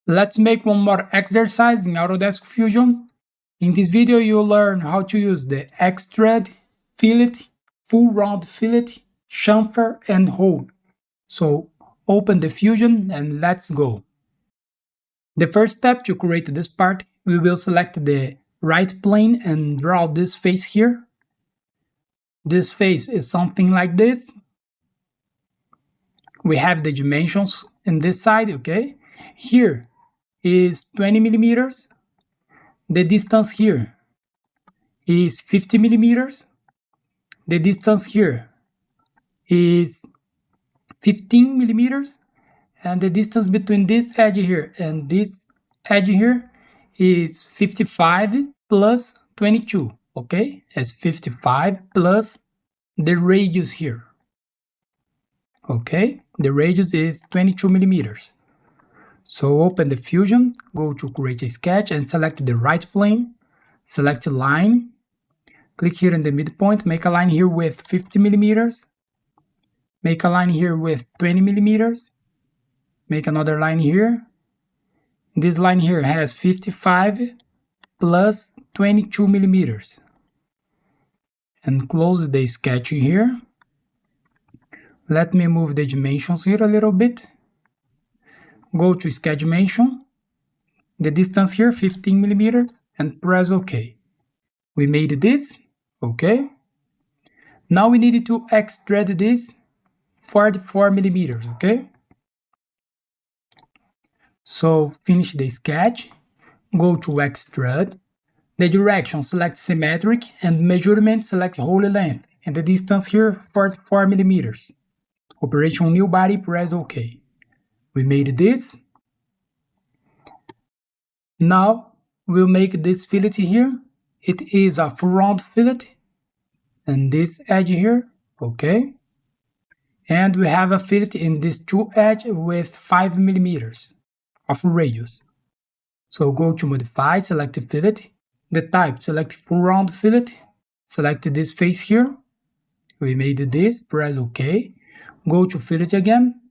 Let's make one more exercise in Autodesk Fusion. In this video, you'll learn how to use the Extrude, fillet, full round fillet, chamfer, and hole. So open the Fusion and let's go. The first step to create this part, we will select the right plane and draw this face here. This face is something like this. We have the dimensions in this side, okay? Here is 20 millimeters. The distance here is 50 millimeters. The distance here is 15 millimeters. And the distance between this edge here and this edge here is 55 plus 22, okay? It's 55 plus the radius here, okay? The radius is 22 millimeters. So open the Fusion, go to create a sketch and select the right plane, select line, click here in the midpoint, make a line here with 50 millimeters, make a line here with 20 millimeters, make another line here. This line here has 55 plus 22 millimeters. And close the sketch here. Let me move the dimensions here a little bit. Go to sketch dimension. The distance here 15 millimeters and press OK. We made this, okay? Now we need to extrude this 44 millimeters, okay? So finish the sketch, go to Extrude, the direction select symmetric and measurement select whole length and the distance here 44 millimeters. Operation new body, press OK. We made this. Now we'll make this fillet here. It is a round fillet and this edge here, okay? And we have a fillet in this two edge with 5 millimeters of radius. So go to modify, select fillet, the type select full round fillet, select this face here. We made this, press OK. Go to fillet again,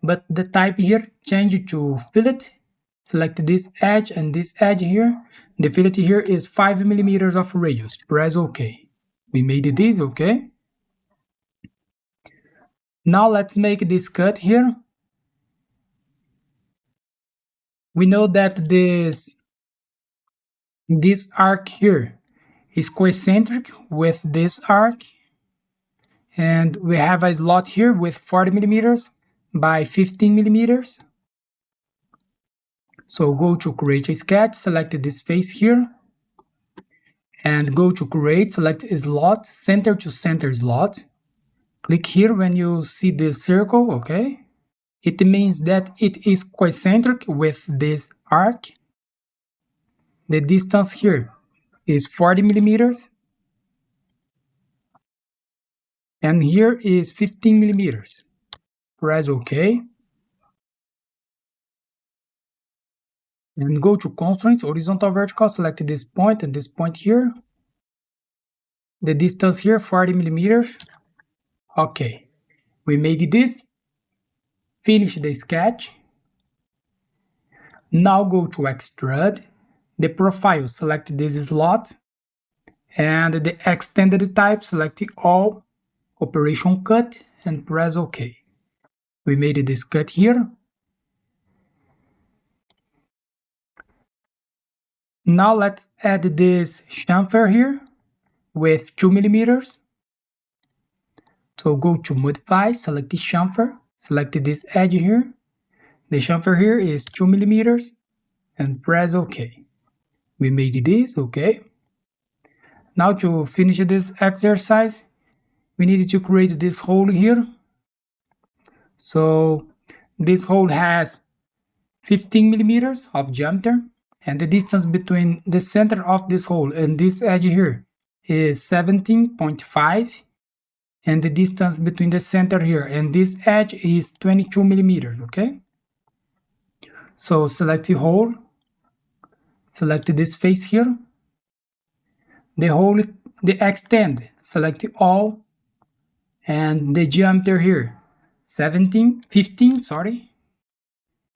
but the type here change it to fillet. Select this edge and this edge here. The fillet here is 5 millimeters of radius. Press OK. We made this, okay? Now let's make this cut here. We know that this arc here is concentric with this arc. And we have a slot here with 40 millimeters by 15 millimeters. So go to create a sketch, select this face here. And go to create, select a slot, center to center slot. Click here when you see this circle, okay? It means that it is concentric with this arc. The distance here is 40 millimeters. And here is 15 millimeters. Press OK. And go to constraints, horizontal, vertical, select this point and this point here. The distance here, 40 millimeters. Okay. We made this. Finish the sketch. Now go to Extrude, the profile, select this slot, and the extended type, select all, operation cut, and press OK. We made this cut here. Now let's add this chamfer here with 2 millimeters. So go to modify, select the chamfer. Select this edge here. The chamfer here is 2 millimeters and press OK. We made this, okay? Now to finish this exercise, we need to create this hole here. So this hole has 15 millimeters of diameter and the distance between the center of this hole and this edge here is 17.5. And the distance between the center here and this edge is 22 millimeters, okay? So select the hole, select this face here, the hole, the extend, select all, and the diameter here, 15,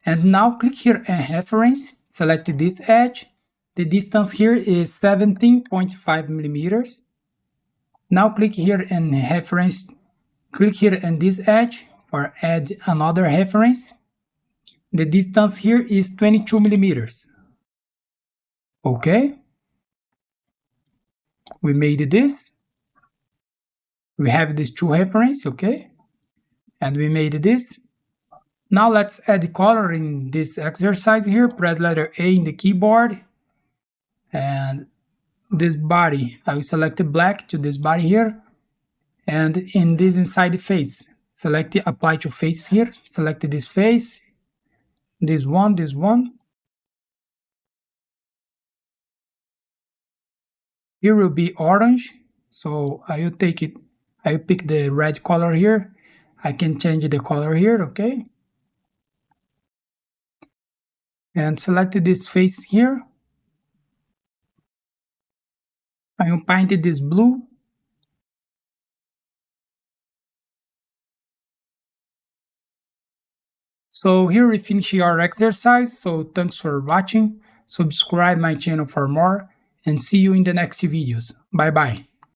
And now click here and reference, select this edge. The distance here is 17.5 millimeters. Now click here and reference, click here in this edge or add another reference. The distance here is 22 millimeters. Okay. We made this. We have these two references, okay? And we made this. Now let's add color in this exercise here. Press letter A in the keyboard. And this body, I will select black to this body here. And in this inside face, select apply to face here. Select this face. This one, this one. Here will be orange. So I will take it. I will pick the red color here. I can change the color here, okay? And select this face here. I will paint this blue. So here we finish our exercise. So thanks for watching. Subscribe my channel for more and see you in the next videos. Bye bye.